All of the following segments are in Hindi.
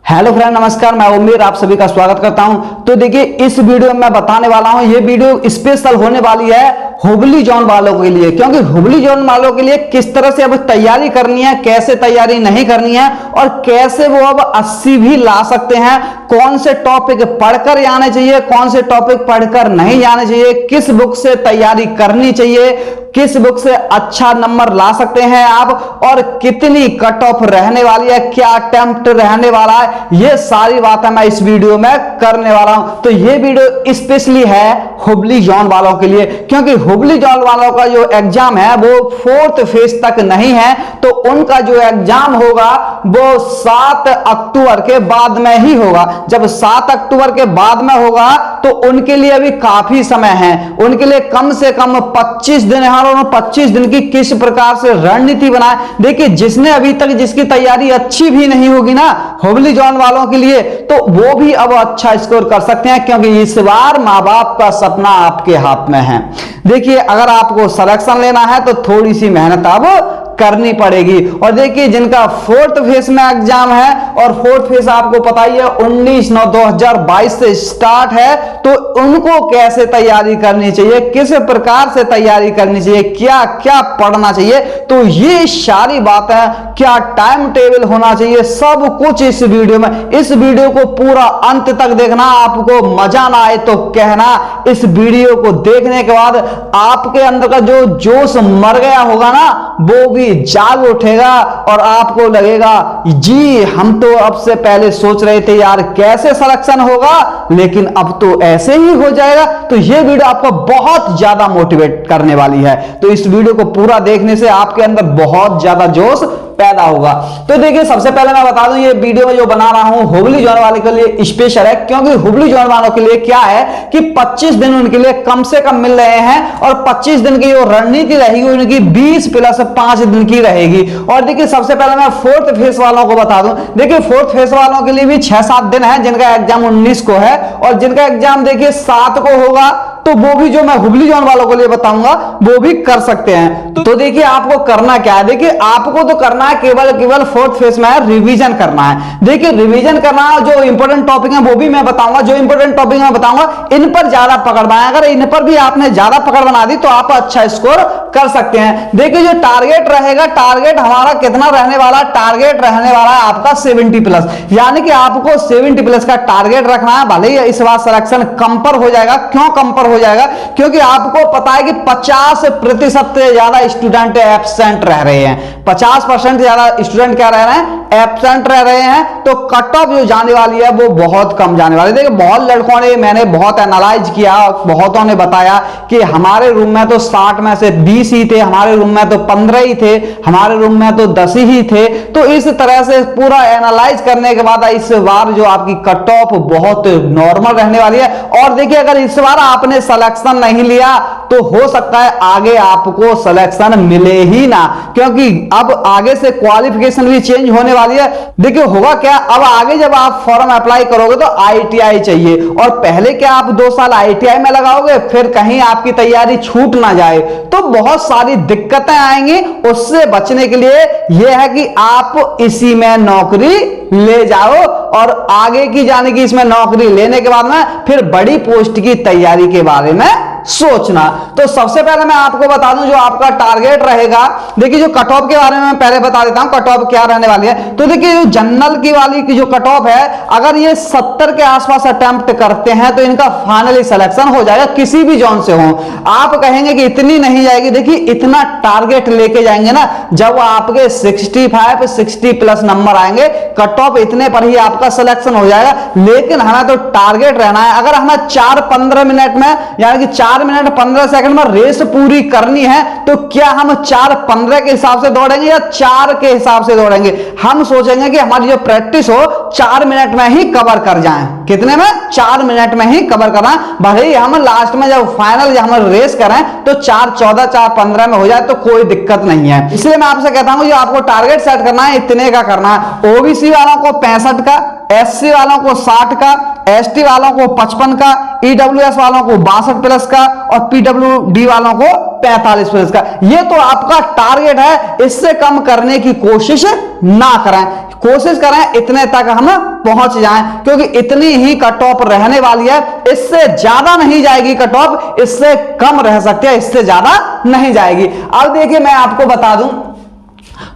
हेलो फ्रेंड, नमस्कार। मैं उम्मीद आप सभी का स्वागत करता हूं। तो देखिए, इस वीडियो में मैं बताने वाला हूं, ये वीडियो स्पेशल होने वाली है हुबली जोन वालों के लिए, क्योंकि हुबली जोन वालों के लिए किस तरह से अब तैयारी करनी है, कैसे तैयारी नहीं करनी है और कैसे वो अब 80 भी ला सकते हैं, कौन से टॉपिक पढ़कर जाने चाहिए, कौन से टॉपिक पढ़कर नहीं जाने चाहिए, किस बुक से तैयारी करनी चाहिए, किस बुक से अच्छा नंबर ला सकते हैं आप, और कितनी कट ऑफ रहने वाली है, क्या अटेम्प्ट रहने वाला है, ये सारी बातें मैं इस वीडियो में करने वाला हूं। तो ये वीडियो स्पेशली है हुबली जोन वालों के लिए, क्योंकि हुबली जोन वालों का जो एग्जाम है वो 4th फेज तक नहीं है, तो उनका जो एग्जाम होगा वो 7 अक्टूबर के बाद में ही होगा। जब 7 अक्टूबर के बाद में होगा तो उनके लिए अभी काफी समय है, उनके लिए कम से कम 25 दिन है, और 25 दिन की किस प्रकार से रणनीति बनाए। देखिए, जिसने अभी तक जिसकी तैयारी अच्छी भी नहीं होगी ना हुबली जोन वालों के लिए, तो वो भी अब अच्छा स्कोर कर सकते हैं, क्योंकि इस बार मां बाप का सपना आपके हाथ में है। देखिए, अगर आपको सिलेक्शन लेना है तो थोड़ी सी मेहनत अब करनी पड़ेगी। और देखिए, जिनका 4th फेज में एग्जाम है, और 4th फेज आपको पता ही है 19/9/2022 से स्टार्ट है, तो उनको कैसे तैयारी करनी चाहिए, किस प्रकार से तैयारी करनी चाहिए, क्या क्या पढ़ना चाहिए, तो ये सारी बातें, क्या टाइम टेबल होना चाहिए, सब कुछ इस वीडियो में। इस वीडियो को पूरा अंत तक देखना, आपको मजा ना आए तो कहना। इस वीडियो को देखने के बाद आपके अंदर का जो जोश मर गया होगा ना, वो भी जाग उठेगा और आपको लगेगा जी, हम तो अब से पहले सोच रहे थे यार कैसे सिलेक्शन होगा, लेकिन अब तो ऐसे ही हो जाएगा। तो ये वीडियो आपको बहुत ज्यादा मोटिवेट करने वाली है, तो इस वीडियो को पूरा देखने से आपके अंदर बहुत ज्यादा जोश पैदा होगा। तो देखिए, सबसे पहले मैं बता दूं, ये वीडियो में जो बना रहा हूं हुबली जोन वाले के लिए स्पेशल है, क्योंकि हुबली जोन वालों के लिए क्या है कि 25 दिन उनके लिए कम से कम मिल रहे हैं, और 25 दिन की जो रणनीति रहेगी उनकी 20 + 5 दिन की रहेगी। और देखिए, सबसे पहले मैं 4th फेज वालों को बता दूं। देखिए, 4th फेज वालों के लिए भी 6-7 दिन है, जिनका एग्जाम 19 को है, और जिनका एग्जाम देखिए 7 को होगा, तो वो भी जो मैं हुबली जोन वालों के लिए बताऊंगा वो भी कर सकते हैं। तो देखिए, आपको करना क्या है, देखिए आपको तो करना है केवल 4th फेज में रिवीजन करना है। देखिए, रिवीजन करना है, जो इंपॉर्टेंट टॉपिक है वो भी मैं बताऊंगा, जो इंपॉर्टेंट टॉपिक मैं बताऊंगा इन पर ज्यादा पकड़ बनाए। अगर इन पर भी आपने ज्यादा पकड़ बना दी तो आप अच्छा स्कोर कर सकते हैं। देखिए, जो टारगेट रहेगा, टारगेट हमारा कितना रहने वाला, टारगेट रहने वाला है आपका 70+, यानी कि आपको 70+ का टारगेट रखना है। भले ही इस बार सिलेक्शन कम पर हो जाएगा, क्यों कम पर हो जाएगा, क्योंकि आपको पता है कि 50% से ज्यादा स्टूडेंट एब्सेंट रह रहे हैं, 50% ज्यादा स्टूडेंट क्या रह रहे हैं, एब्सेंट रह रहे हैं। तो कट ऑफ जो जाने वाली है वो बहुत कम जाने वाली है। देखिए, बहुत लड़कों ने, मैंने बहुत एनालाइज किया, बहुतों ने बताया कि हमारे रूम में तो 60 में से 20 ही थे, हमारे रूम में तो 15 ही थे, हमारे रूम में तो 10 ही थे। तो इस तरह से पूरा एनालाइज करने के बाद इस बार जो आपकी कट ऑफ बहुत नॉर्मल रहने वाली है। और देखिए, अगर इस बार आपने सिलेक्शन नहीं लिया तो हो सकता है आगे आपको सिलेक्शन मिले ही ना, क्योंकि अब आगे से क्वालिफिकेशन भी चेंज होने वाली है। देखिए, होगा क्या, अब आगे जब आप फॉर्म अप्लाई करोगे तो ITI चाहिए, और पहले क्या आप 2 साल ITI में लगाओगे, फिर कहीं आपकी तैयारी छूट ना जाए, तो बहुत सारी दिक्कतें आएंगी। उससे बचने के लिए यह है कि आप इसी में नौकरी ले जाओ, और आगे की जाने की इसमें नौकरी लेने के बाद में फिर बड़ी पोस्ट की तैयारी के बारे में सोचना। तो सबसे पहले मैं आपको बता दूं, जो आपका टारगेट रहेगा, देखिए जो कट ऑफ के बारे में मैं पहले बता देता हूं, कट ऑफ क्या रहने वाली है। तो देखिए, जो जनरल की वाली की जो कट ऑफ है, अगर ये 70 के आसपास अटेम्प्ट करते हैं तो इनका फाइनली सिलेक्शन हो जाएगा, किसी भी जोन से हो। आप कहेंगे कि इतनी नहीं जाएगी, देखिए इतना टारगेट लेके जाएंगे ना, जब आपके 65-60+ नंबर आएंगे, कट ऑफ इतने पर ही आपका सिलेक्शन हो जाएगा। लेकिन हमें तो टारगेट रहना है। अगर हमें 4-15 मिनट में, यानी कि 4 मिनट 15 सेकंड में रेस पूरी करनी है, तो क्या हम 4:15 के हिसाब से दौड़ेंगे या 4 के हिसाब से दौड़ेंगे? हम सोचेंगे कि हमारी जो प्रैक्टिस हो 4 मिनट में ही कवर कर जाएं। कितने में? 4 मिनट में ही कवर करना। भले ही हम लास्ट में जब फाइनल हम रेस करें तो 4:14 4:15 में हो जाए तो कोई दिक्कत नहीं है। इसलिए मैं आपसे कहता हूं, जो आपको टारगेट सेट करना है इतने का करना है। ओबीसी वालों को 65 का, SC वालों को 60 का, ST वालों को 55 का, EWS वालों को 62+ का, और PWD वालों को 45+ का। ये तो आपका टारगेट है, इससे कम करने की कोशिश ना करें। कोशिश करें इतने तक हम पहुंच जाएं, क्योंकि इतनी ही कट ऑफ रहने वाली है, इससे ज्यादा नहीं जाएगी कट ऑफ, इससे कम रह सकती है, इससे ज्यादा नहीं जाएगी। अब देखिए मैं आपको बता दूं,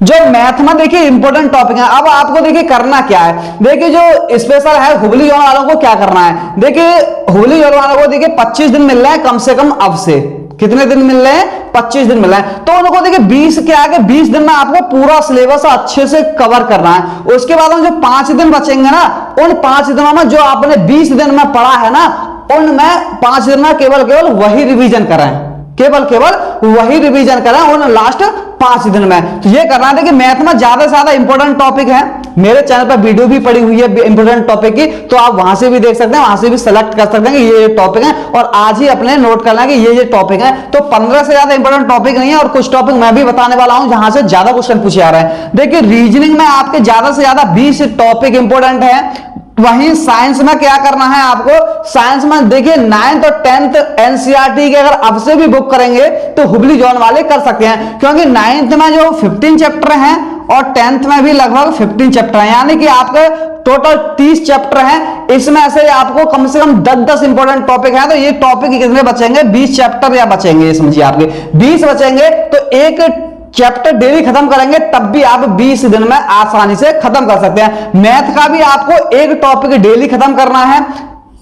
जो मैथ में देखिए इंपॉर्टेंट टॉपिक है। अब आपको देखिए करना क्या है, देखिए जो स्पेशल है हुबली जोन वालों को क्या करना है, देखिए हुबली जोन वालों को देखिए 25 दिन मिल रहे हैं कम से कम। अब से कितने दिन मिल रहे हैं, 25 दिन मिल रहे हैं, तो उनको देखिए 20 के आगे 20 दिन में आपको पूरा सिलेबस अच्छे से कवर करना है। उसके बाद जो 5 दिन बचेंगे ना, उन 5 दिनों में जो आपने 20 दिन में पढ़ा है ना, उनमें 5 दिन में केवल वही रिवीजन करें, केवल वही रिवीजन करें उन लास्ट 5 दिन में। तो ये करना है कि मैथ में ज्यादा से ज्यादा इंपॉर्टेंट टॉपिक है, मेरे चैनल पर वीडियो भी पड़ी हुई है इंपॉर्टेंट टॉपिक की, तो आप वहां से भी देख सकते हैं, वहां से भी सेलेक्ट कर सकते हैं कि ये टॉपिक है, और आज ही अपने नोट कर लें कि ये टॉपिक है। तो 15 से ज्यादा इंपॉर्टेंट टॉपिक नहीं है, और कुछ टॉपिक मैं भी बताने वाला हूं जहां से ज्यादा क्वेश्चन पूछे जा रहे हैं। देखिए रीजनिंग में आपके ज्यादा से ज्यादा 20 टॉपिक इंपॉर्टेंट है। वहीं साइंस में क्या करना है आपको, साइंस में देखिए 9th और 10th एनसीईआरटी के अगर अब से भी बुक करेंगे तो हुबली जोन वाले कर सकते हैं, क्योंकि 9th में जो 15 चैप्टर हैं और 10th में भी लगभग 15 चैप्टर हैं, यानी कि आपके टोटल 30 चैप्टर हैं। इसमें से आपको कम से कम 10-10 इंपॉर्टेंट टॉपिक है, तो ये टॉपिक कितने बचेंगे, 20 चैप्टर या बचेंगे, समझिए आपके 20 बचेंगे, तो एक चैप्टर डेली खत्म करेंगे तब भी आप 20 दिन में आसानी से खत्म कर सकते हैं। मैथ का भी आपको एक टॉपिक डेली खत्म करना है,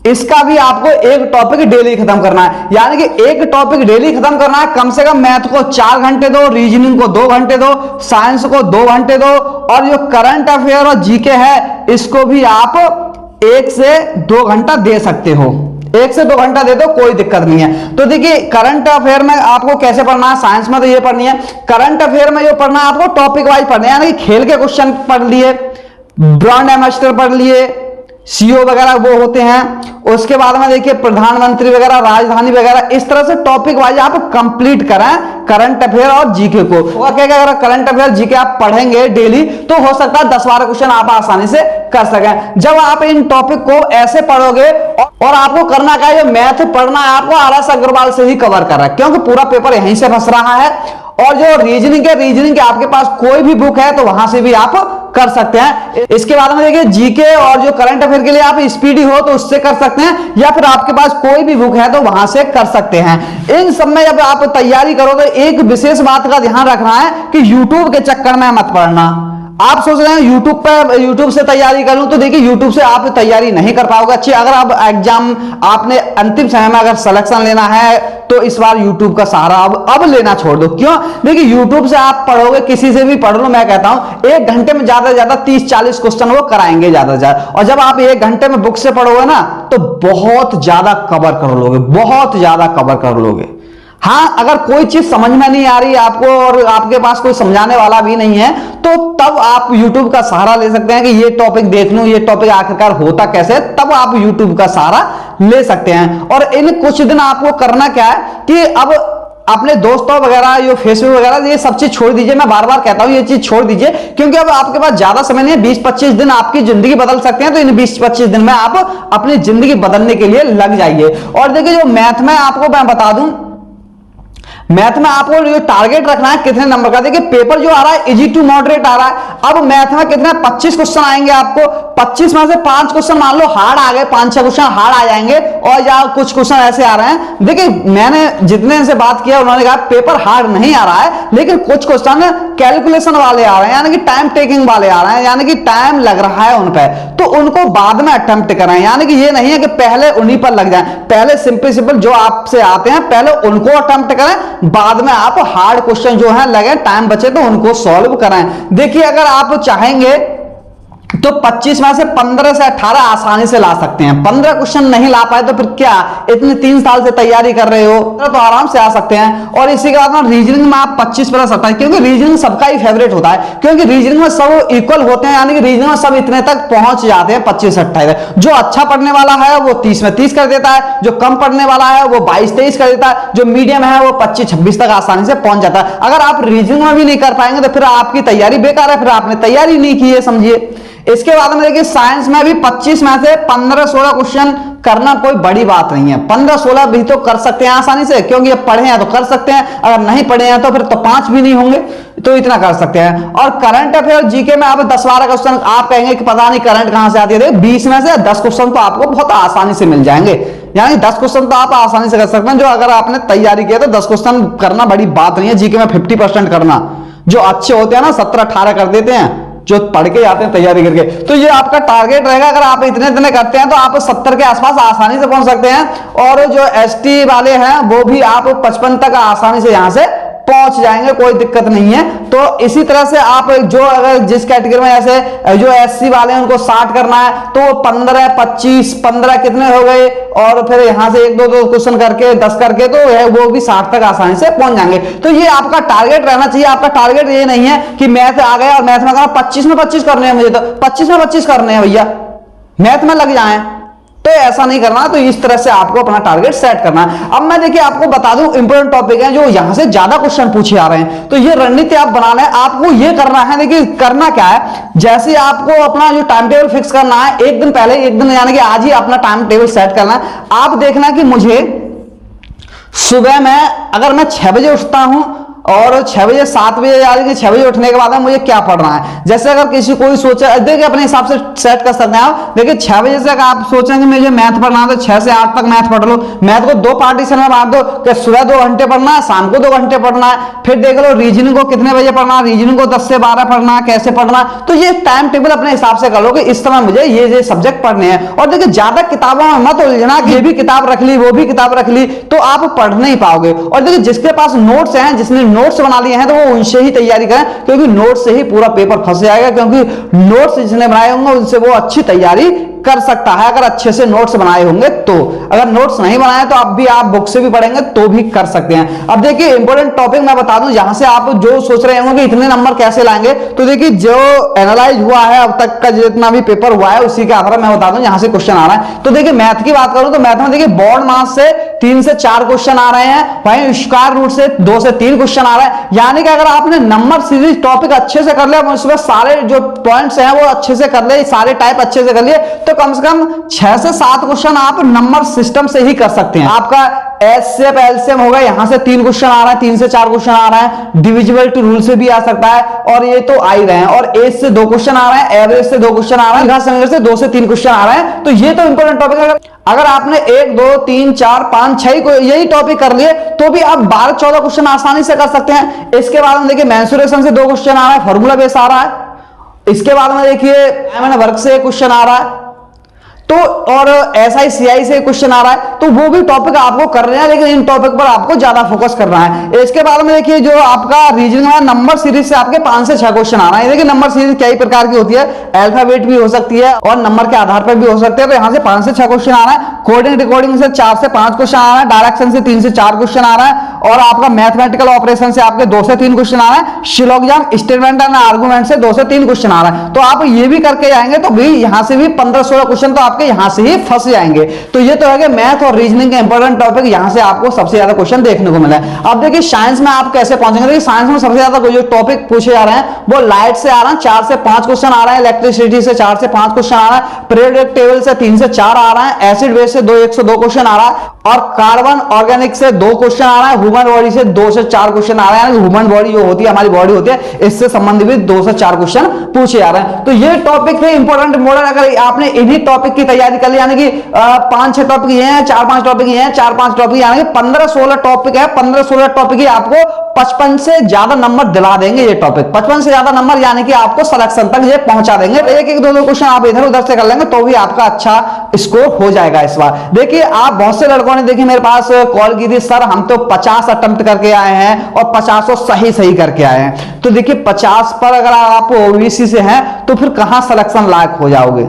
इसका भी आपको एक टॉपिक डेली खत्म करना है, यानी कि एक टॉपिक डेली खत्म करना है। कम से कम मैथ को 4 घंटे दो, रीजनिंग को 2 घंटे दो, साइंस को 2 घंटे दो, और जो करंट अफेयर और जीके है इसको भी आप 1 से 2 घंटा दे सकते हो, 1 से 2 घंटा दे दो, कोई दिक्कत नहीं है। तो देखिए करंट अफेयर में आपको कैसे पढ़ना है, साइंस में तो ये पढ़नी है, करंट अफेयर में जो पढ़ना है आपको टॉपिक वाइज पढ़ना है, यानी कि खेल के क्वेश्चन पढ़ लिए, ब्रांड एम्बेसडर पढ़ लिए, सीओ वगैरह वो होते हैं, उसके बाद में देखिए प्रधानमंत्री वगैरह, राजधानी वगैरह, इस तरह से टॉपिक वाइज आप कंप्लीट करें करंट अफेयर और जीके को। अगर करंट अफेयर जीके आप पढ़ेंगे डेली तो हो सकता है 10-12 क्वेश्चन आप आसानी से कर सकें। जब आप इन टॉपिक को ऐसे पढ़ोगे, और आपको करना क्या है, मैथ पढ़ना है आपको आर.एस. अग्रवाल से ही कवर कर रहा है, क्योंकि पूरा पेपर यहीं से फंस रहा है। और जो रीजनिंग के आपके पास कोई भी बुक है तो वहां से भी आप कर सकते हैं। इसके बाद में देखिए जीके और जो करंट अफेयर के लिए आप स्पीडी हो तो उससे कर सकते हैं, या फिर आपके पास कोई भी बुक है तो वहां से कर सकते हैं। इन सब में जब आप तैयारी करो तो एक विशेष बात का ध्यान रखना है कि यूट्यूब के चक्कर में मत पड़ना। आप सोच रहे हैं यूट्यूब से तैयारी कर लूं, तो देखिए यूट्यूब से आप तैयारी नहीं कर पाओगे अच्छी। अगर आप एग्जाम आपने अंतिम समय में अगर सिलेक्शन लेना है तो इस बार यूट्यूब का सहारा अब लेना छोड़ दो। क्यों, देखिए यूट्यूब से आप पढ़ोगे, किसी से भी पढ़ लो, मैं कहता हूं 1 घंटे में ज्यादा से ज्यादा 30-40 क्वेश्चन वो कराएंगे ज्यादा से ज्यादा, और जब आप 1 घंटे में बुक से पढ़ोगे ना तो बहुत ज्यादा कवर कर लोगे, बहुत ज्यादा कवर कर लोगे। हाँ, अगर कोई चीज समझ में नहीं आ रही आपको और आपके पास कोई समझाने वाला भी नहीं है तो तब आप YouTube का सहारा ले सकते हैं कि ये टॉपिक देख लूं, ये टॉपिक आखिरकार होता कैसे है, तब आप YouTube का सहारा ले सकते हैं। और इन कुछ दिन आपको करना क्या है कि अब अपने दोस्तों वगैरह, ये फेसबुक वगैरह, ये सब चीज छोड़ दीजिए। मैं बार बार कहता हूं ये चीज छोड़ दीजिए, क्योंकि अब आपके पास ज्यादा समय नहीं है, 20-25 दिन आपकी जिंदगी बदल सकते हैं। तो इन 20-25 दिन में आप अपनी जिंदगी बदलने के लिए लग जाइए। और देखिए जो मैथ में आपको मैं बता दूं, मैथ में आपको जो टारगेट रखना है कितने नंबर का, देखिए पेपर जो आ रहा है इजी टू मॉडरेट आ रहा है। अब मैथ में कितने 25 क्वेश्चन आएंगे आपको, 25 में से 5 क्वेश्चन मान लो हार्ड आ गए, 5-6 क्वेश्चन हार्ड आ जाएंगे, और या कुछ क्वेश्चन ऐसे आ रहे हैं। देखिए मैंने जितने से बात किया उन्होंने कहा पेपर हार्ड नहीं आ रहा है, लेकिन कुछ क्वेश्चन कैलकुलेशन वाले आ रहे हैं, यानी कि टाइम टेकिंग वाले आ रहे हैं, यानी कि टाइम लग रहा है उन पे, तो उनको बाद में अटेम्प्ट करें। यानी कि ये नहीं है कि पहले उन्हीं पर लग जाए, पहले सिंपल जो आपसे आते हैं पहले उनको अटेम्प्ट करें, बाद में आप हार्ड क्वेश्चन जो है लगे, टाइम बचे तो उनको सॉल्व कराएं। देखिए अगर आप चाहेंगे तो 25 में से 15 से 18 आसानी से ला सकते हैं। 15 क्वेश्चन नहीं ला पाए तो फिर क्या, इतने 3 साल से तैयारी कर रहे हो तो आराम से आ सकते हैं। और इसी के बाद में रीजनिंग में आप 25+27, क्योंकि रीजनिंग सबका ही फेवरेट होता है, क्योंकि रीजनिंग में सब इक्वल होते हैं, यानी कि रीजनिंग में सब इतने तक पहुंच जाते हैं 25-28। जो अच्छा पढ़ने वाला है वो 30 में 30 कर देता है, जो कम पढ़ने वाला है वो 22-23 कर देता है, जो मीडियम है वो 25-26 तक आसानी से पहुंच जाता है। अगर आप रीजनिंग में भी नहीं कर पाएंगे तो फिर आपकी तैयारी बेकार है, फिर आपने तैयारी नहीं की है, समझिए। इसके बाद में देखिए साइंस में भी 25 में से 15-16 क्वेश्चन करना कोई बड़ी बात नहीं है। 15-16 भी तो कर सकते हैं आसानी से, क्योंकि अब पढ़े हैं तो कर सकते हैं, अगर नहीं पढ़े हैं तो फिर तो 5 भी नहीं होंगे, तो इतना कर सकते हैं। और करंट अफेयर जीके में आप 10-12 क्वेश्चन आप कहेंगे कि पता नहीं करंट कहां से आती है, 20 में से 10 क्वेश्चन तो आपको बहुत आसानी से मिल जाएंगे। यानी 10 क्वेश्चन तो आप आसानी से कर सकते हैं, जो अगर आपने तैयारी किया तो 10 क्वेश्चन करना बड़ी बात नहीं है। जीके में 50% करना, जो अच्छे होते हैं ना 17-18 कर देते हैं, जो पढ़ के आते हैं तैयारी करके। तो ये आपका टारगेट रहेगा, अगर आप इतने इतने करते हैं तो आप 70 के आसपास आसानी से पहुंच सकते हैं। और जो एसटी वाले हैं वो भी आप 55 तक आसानी से यहां से पहुंच जाएंगे, कोई दिक्कत नहीं है। तो इसी तरह से आप जो अगर जिस कैटेगरी में, जैसे जो एससी वाले हैं उनको 60 करना है तो 15, 25, 15 कितने हो गए, और फिर यहां से 1-2 क्वेश्चन करके 10 करके तो वो भी 60 तक आसानी से पहुंच जाएंगे। तो ये आपका टारगेट रहना चाहिए। आपका टारगेट ये नहीं है कि मैथ आ गया और मैथ में 25 में 25 करने हैं, मुझे तो 25 में 25 करने हैं भैया, मैथ में लग जाएं, तो ऐसा नहीं करना। तो इस तरह से आपको अपना टारगेट सेट करना है। अब मैं देखिए आपको बता दूं इंपॉर्टेंट टॉपिक है जो यहां से ज्यादा क्वेश्चन पूछे आ रहे हैं, तो ये रणनीति आप बनाना है। आपको ये करना है, देखिए करना क्या है, जैसे आपको अपना जो टाइम टेबल फिक्स करना है, एक दिन पहले, एक दिन यानी कि आज ही अपना टाइम टेबल सेट करना है। आप देखना कि मुझे सुबह में अगर मैं 6 बजे उठता हूं और 6 बजे 7 बजे यानी कि 6 बजे उठने के बाद मुझे क्या पढ़ना है। जैसे अगर किसी कोई सोचे, देखिए अपने हिसाब से सेट कर सकते हैं आप। देखिए 6 बजे से आप सोचें कि मुझे मैथ पढ़ना है तो 6 से 8 तक मैथ पढ़ लो। मैथ को 2 पार्टीशन में बांट दो कि सुबह 2 घंटे पढ़ना है, शाम को 2 घंटे पढ़ना है। फिर देख लो रीजनिंग को कितने बजे पढ़ना है, रीजनिंग को 10 से 12 पढ़ना है, कैसे पढ़ना है। तो ये टाइम टेबल अपने हिसाब से कर लो कि इस समय मुझे ये सब्जेक्ट पढ़ने हैं। और देखिए ज्यादा किताबों में मत उलझना, ये भी किताब रख ली वो भी किताब रख ली, तो आप पढ़ नहीं पाओगे। और देखिए जिसके पास नोट्स हैं, जिसने नोट्स बना लिए हैं, तो वो उनसे ही तैयारी करें, क्योंकि नोट्स से ही पूरा पेपर फंस जाएगा। क्योंकि नोट्स जिसने बनाए होंगे उनसे वो अच्छी तैयारी कर सकता है, अगर अच्छे से नोट्स बनाए होंगे तो। अगर नोट्स नहीं बनाए तो अब भी आप बुक से भी पढ़ेंगे तो भी कर सकते हैं। अब देखिए इंपॉर्टेंट टॉपिक मैं बता दूं, यहां से आप जो सोच रहे होंगे कि इतने नंबर कैसे लाएंगे, तो देखिए जो एनालाइज हुआ है अब तक का जितना भी पेपर हुआ है उसी के आधार मैं बता दूं यहां से क्वेश्चन आ रहा है। तो देखिए मैथ की बात करूं तो मैथ में देखिए बोर्ड मास से 3 से 4 क्वेश्चन आ रहे हैं, वहीं स्क्वायर रूट से 2 से 3 क्वेश्चन आ रहा है। यानी कि अगर आपने नंबर सीरीज टॉपिक अच्छे से कर लिया, उसमें सारे जो पॉइंट्स हैं वो अच्छे से कर ले, सारे टाइप अच्छे से कर लिए, तो कम से कम 6 से 7 क्वेश्चन आप नंबर सिस्टम से ही कर सकते हैं। आपका एचसीएफ एलसीएम होगा, यहां से 3 क्वेश्चन आ रहा है, 3 से 4 क्वेश्चन आ रहा है, डिविजिबिलिटी रूल से भी आ सकता है, और ये तो आ ही रहे हैं। और एज से 2 क्वेश्चन आ रहे हैं, एवरेज से 2 क्वेश्चन आ रहे हैं, से 2 से 3 क्वेश्चन आ रहे हैं। तो ये तो इंपॉर्टेंट टॉपिक है। अगर आपने 1, 2, 3, 4, 5, 6 यही टॉपिक कर लिए तो भी आप 12-14 क्वेश्चन आसानी से कर सकते हैं। इसके बाद में देखिए मेंसुरेशन से 2 क्वेश्चन आ रहा है, फॉर्मूला बेस आ रहा है। इसके बाद में देखिए वर्क से 1 क्वेश्चन आ रहा है, तो और SI/CI से क्वेश्चन आ रहा है, तो वो भी टॉपिक आपको कर रहे हैं, लेकिन इन टॉपिक पर आपको ज्यादा फोकस करना है। इसके बाद में देखिए जो आपका रीजनिंग में नंबर सीरीज से आपके 5 से 6 क्वेश्चन आ रहे हैं। देखिए नंबर सीरीज कई प्रकार की होती है, अल्फाबेट भी हो सकती है और नंबर के आधार पर भी हो सकते हैं। तो यहां से 5 से 6 क्वेश्चन आ रहा है, कोडिंग रिकॉर्डिंग से 4 से 5 क्वेश्चन आ रहा है, डायरेक्शन से 3 से 4 क्वेश्चन आ रहा है, और आपका मैथमेटिकल ऑपरेशन से आपके 2 से 3 क्वेश्चन आ रहा है, सिलोगिज्म स्टेटमेंट एंड आर्गुमेंट से 2 से 3 क्वेश्चन आ रहा है। तो आप ये भी करके जाएंगे तो भी यहां से भी 15-16 क्वेश्चन तो आपके यहां से ही फंस जाएंगे। तो ये तो है कि मैथ और रीजनिंग के इंपॉर्टेंट टॉपिक, यहां से आपको सबसे ज्यादा क्वेश्चन देखने को मिला है। अब देखिए साइंस में आप कैसे पहुंचेंगे। देखिए साइंस में सबसे ज्यादा जो टॉपिक पूछे जा रहे हैं वो लाइट से आ रहा है, 4 से 5 क्वेश्चन आ रहा है, इलेक्ट्रिसिटी से 4 से 5 क्वेश्चन आ रहा है, पीरियोडिक टेबल से 3 से 4 आ रहा है, एसिड बेस से 102 क्वेश्चन आ रहा है, और कार्बन ऑर्गेनिक से 2 क्वेश्चन आ रहा है, ह्यूमन बॉडी से 2 से 4 क्वेश्चन आ रहा है। ह्यूमन बॉडी जो होती है, हमारी बॉडी होती है, इससे संबंधित भी 2 से 4 क्वेश्चन पूछे जा रहे हैं। तो ये टॉपिक है इंपॉर्टेंट मॉडल। अगर आपने इन्हीं टॉपिक की तैयारी कर ली, यानी कि 5-6 टॉपिक ये हैं, 4-5 टॉपिक ये हैं, 4-5 टॉपिक, यानी 15-16 टॉपिक है। 15-16 टॉपिक ही आपको 55 से ज्यादा नंबर दिला देंगे। ये टॉपिक 55 से ज्यादा नंबर यानी कि आपको सिलेक्शन तक ये पहुंचा देंगे। एक 2 क्वेश्चन आप इधर उधर से कर लेंगे तो भी आपका अच्छा स्कोर हो जाएगा इस बार। देखिए आप बहुत से लड़कों ने देखिए मेरे पास कॉल की थी, सर हम तो 50 अटेम्प्ट करके आए हैं और 50 सही करके आए हैं। तो देखिए 50 पर अगर आप ओबीसी से हैं तो फिर कहां सिलेक्शन लायक हो जाओगे।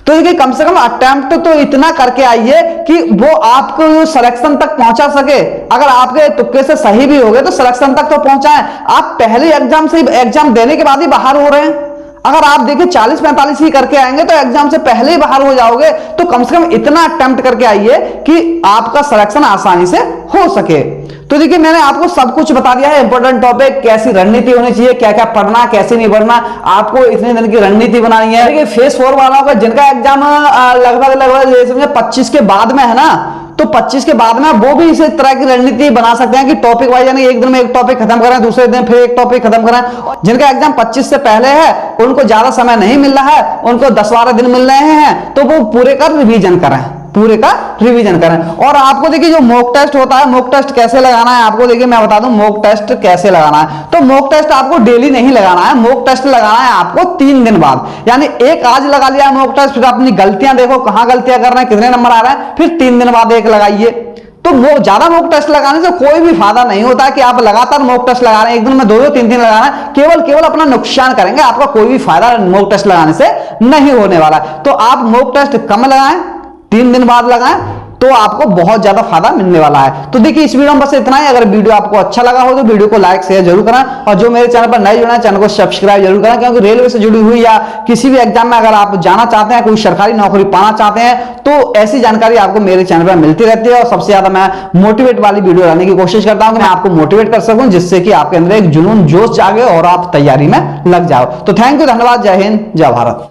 तो देखिए कम से कम अटेम्प्ट तो इतना करके आइए कि वो आपको सिलेक्शन तक पहुंचा सके। अगर आपके तुक्के से सही भी हो गए तो सिलेक्शन तक तो पहुंचाएं। आप पहले एग्जाम से एग्जाम देने के बाद ही बाहर हो रहे हैं। अगर आप देखिए 40-45 ही करके आएंगे तो एग्जाम से पहले ही बाहर हो जाओगे। तो कम से कम इतना अटेम्प्ट करके आइए कि आपका सिलेक्शन आसानी से हो सके। तो देखिए मैंने आपको सब कुछ बता दिया है, इंपॉर्टेंट टॉपिक, कैसी रणनीति होनी चाहिए, क्या क्या पढ़ना, कैसे नहीं पढ़ना, आपको इतने दिन की रणनीति बनानी है। देखिए फेज 4 वालों का जिनका एग्जाम लगभग समझे 25 के बाद में है ना, तो 25 के बाद में वो भी इसी तरह की रणनीति बना सकते हैं कि टॉपिक वाइज, यानी एक दिन में एक टॉपिक खत्म करें, दूसरे दिन फिर एक टॉपिक खत्म करें। जिनका एग्जाम 25 से पहले है, उनको ज्यादा समय नहीं मिल रहा है, उनको 10-12 दिन मिल रहे हैं, तो वो पूरे का रिवीजन करें, पूरे का रिवीजन करें। और आपको देखिए जो मॉक टेस्ट होता है, मॉक टेस्ट कैसे लगाना है आपको, देखिए मैं बता दूं मॉक टेस्ट कैसे लगाना है। तो मॉक टेस्ट आपको डेली नहीं लगाना है, मॉक टेस्ट लगाना है आपको 3 दिन बाद, यानी एक आज लगा लिया मॉक टेस्ट, फिर अपनी गलतियां देखो, कहां गलतियां कर रहे हैं, कितने नंबर आ रहे हैं, फिर 3 दिन बाद एक लगाइए। तो ज्यादा मॉक टेस्ट लगाने से कोई भी फायदा नहीं होता कि आप लगातार मॉक टेस्ट लगा रहे हैं, एक दिन में 2-2 3 दिन लगाना है, केवल अपना नुकसान करेंगे, आपका कोई भी फायदा मॉक टेस्ट लगाने से नहीं होने वाला। तो आप मॉक टेस्ट कम लगाएं, 3 दिन बाद लगाएं, तो आपको बहुत ज्यादा फायदा मिलने वाला है। तो देखिए इस वीडियो में बस इतना ही। अगर वीडियो आपको अच्छा लगा हो तो वीडियो को लाइक शेयर जरूर करें, और जो मेरे चैनल पर नए जुड़े हैं चैनल को सब्सक्राइब जरूर करें, क्योंकि रेलवे से जुड़ी हुई या किसी भी एग्जाम में अगर आप जाना चाहते हैं, कोई सरकारी नौकरी पाना चाहते हैं, तो ऐसी जानकारी आपको मेरे चैनल पर मिलती रहती है। और सबसे ज्यादा मैं मोटिवेट वाली वीडियो लाने की कोशिश करता हूं कि मैं आपको मोटिवेट कर सकूं, जिससे कि आपके अंदर एक जुनून जोश जागे और आप तैयारी में लग जाओ। तो थैंक यू, धन्यवाद, जय हिंद, जय भारत।